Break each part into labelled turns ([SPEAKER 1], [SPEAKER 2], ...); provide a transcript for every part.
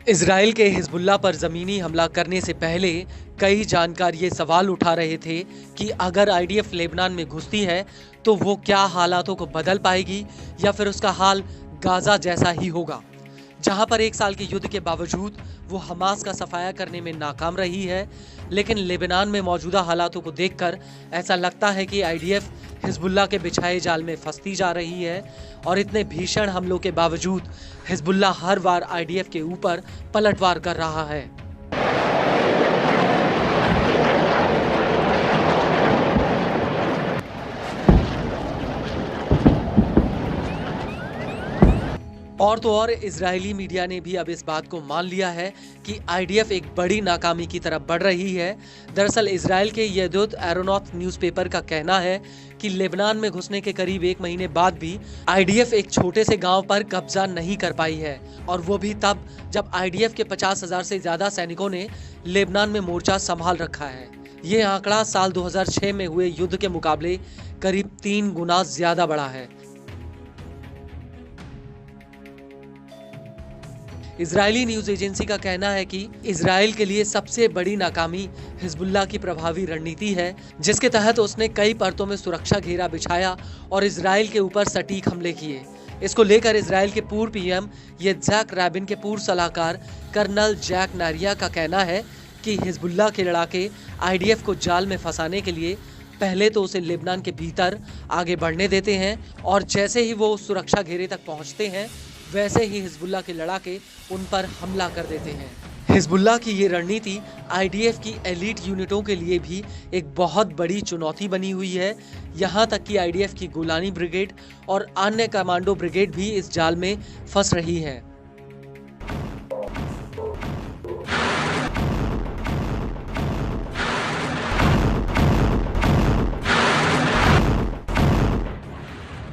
[SPEAKER 1] Israel के Hezbollah पर ज़मीनी हमला करने से पहले कई जानकार ये सवाल उठा रहे थे कि अगर आईडीएफ लेबनान में घुसती है तो वो क्या हालातों को बदल पाएगी या फिर उसका हाल गाजा जैसा ही होगा। जहां पर 1 साल के युद्ध के बावजूद वो हमास का सफाया करने में नाकाम रही है, लेकिन लेबनान में मौजूदा हालातों को देखकर ऐसा लगता है कि आईडीएफ हिजबुल्लाह के बिछाए जाल में फंसती जा रही है और इतने भीषण हमलों के बावजूद हिजबुल्लाह हर बार आईडीएफ के ऊपर पलटवार कर रहा है। और तो और इजरायली मीडिया ने भी अब इस बात को मान लिया है कि आईडीएफ एक बड़ी नाकामी की तरफ बढ़ रही है। दरअसल इजराइल के येदियोत एरोनॉट न्यूज़पेपर का कहना है कि लेबनान में घुसने के करीब 1 महीने बाद भी आईडीएफ एक छोटे से गांव पर कब्जा नहीं कर पाई है, और वो भी तब जब आईडीएफ के 50,000 से ज्यादा सैनिकों ने लेबनान में मोर्चा संभाल रखा है। ये आंकड़ा साल 2006 में हुए युद्ध के मुकाबले करीब 3 गुना ज्यादा बढ़ा है। इजरायली न्यूज एजेंसी का कहना है कि इजराइल के लिए सबसे बड़ी नाकामी हिजबुल्लाह की प्रभावी रणनीति है, जिसके तहत उसने कई परतों में सुरक्षा घेरा बिछाया और इजराइल के ऊपर सटीक हमले किए। इसको लेकर इजराइल के पूर्व पीएम यित्ज़हाक राबिन के पूर्व सलाहकार कर्नल जैक नारिया का कहना है कि हिजबुल्लाह के लड़ाके आईडीएफ को जाल में फंसाने के लिए पहले तो उसे लेबनान के भीतर आगे बढ़ने देते हैं, और जैसे ही वो उस सुरक्षा घेरे तक पहुंचते हैं वैसे ही हिजबुल्लाह के लड़ाके उन पर हमला कर देते हैं। हिजबुल्लाह की ये रणनीति आईडीएफ की एलीट यूनिटों के लिए भी एक बहुत बड़ी चुनौती बनी हुई है। यहाँ तक कि आईडीएफ की गोलानी ब्रिगेड और अन्य कमांडो ब्रिगेड भी इस जाल में फंस रही है।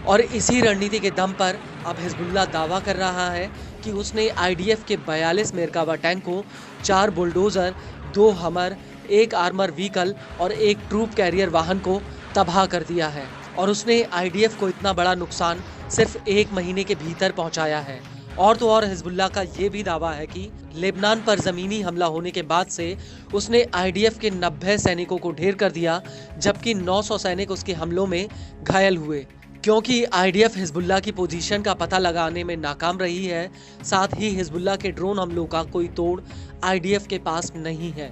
[SPEAKER 1] और इसी रणनीति के दम पर अब हिजबुल्लाह दावा कर रहा है कि उसने आईडीएफ के 42 मेरकावा टैंकों, 4 बुलडोजर, 2 हमर, 1 आर्मर व्हीकल और 1 ट्रूप कैरियर वाहन को तबाह कर दिया है, और उसने आईडीएफ को इतना बड़ा नुकसान सिर्फ 1 महीने के भीतर पहुंचाया है। और तो और हिजबुल्लाह का ये भी दावा है कि लेबनान पर ज़मीनी हमला होने के बाद से उसने आईडीएफ के 90 सैनिकों को ढेर कर दिया, जबकि 900 सैनिक उसके हमलों में घायल हुए। क्योंकि आईडीएफ हिजबुल्लाह की पोजीशन का पता लगाने में नाकाम रही है, साथ ही हिजबुल्लाह के ड्रोन हमलों का कोई तोड़ आईडीएफ के पास नहीं है।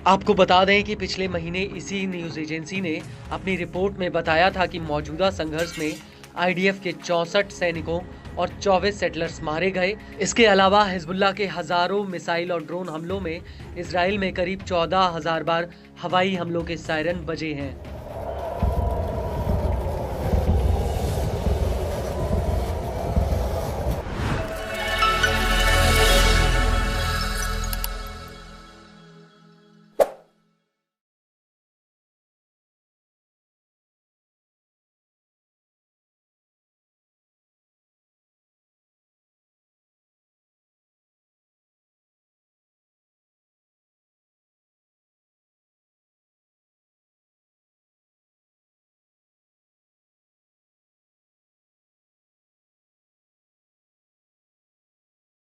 [SPEAKER 1] आपको बता दें कि पिछले महीने इसी न्यूज एजेंसी ने अपनी रिपोर्ट में बताया था कि मौजूदा संघर्ष में आईडीएफ के 64 सैनिकों और 24 सेटलर्स मारे गए। इसके अलावा हिजबुल्लाह के हजारों मिसाइल और ड्रोन हमलों में इजराइल में करीब 14,000 बार हवाई हमलों के सायरन बजे हैं।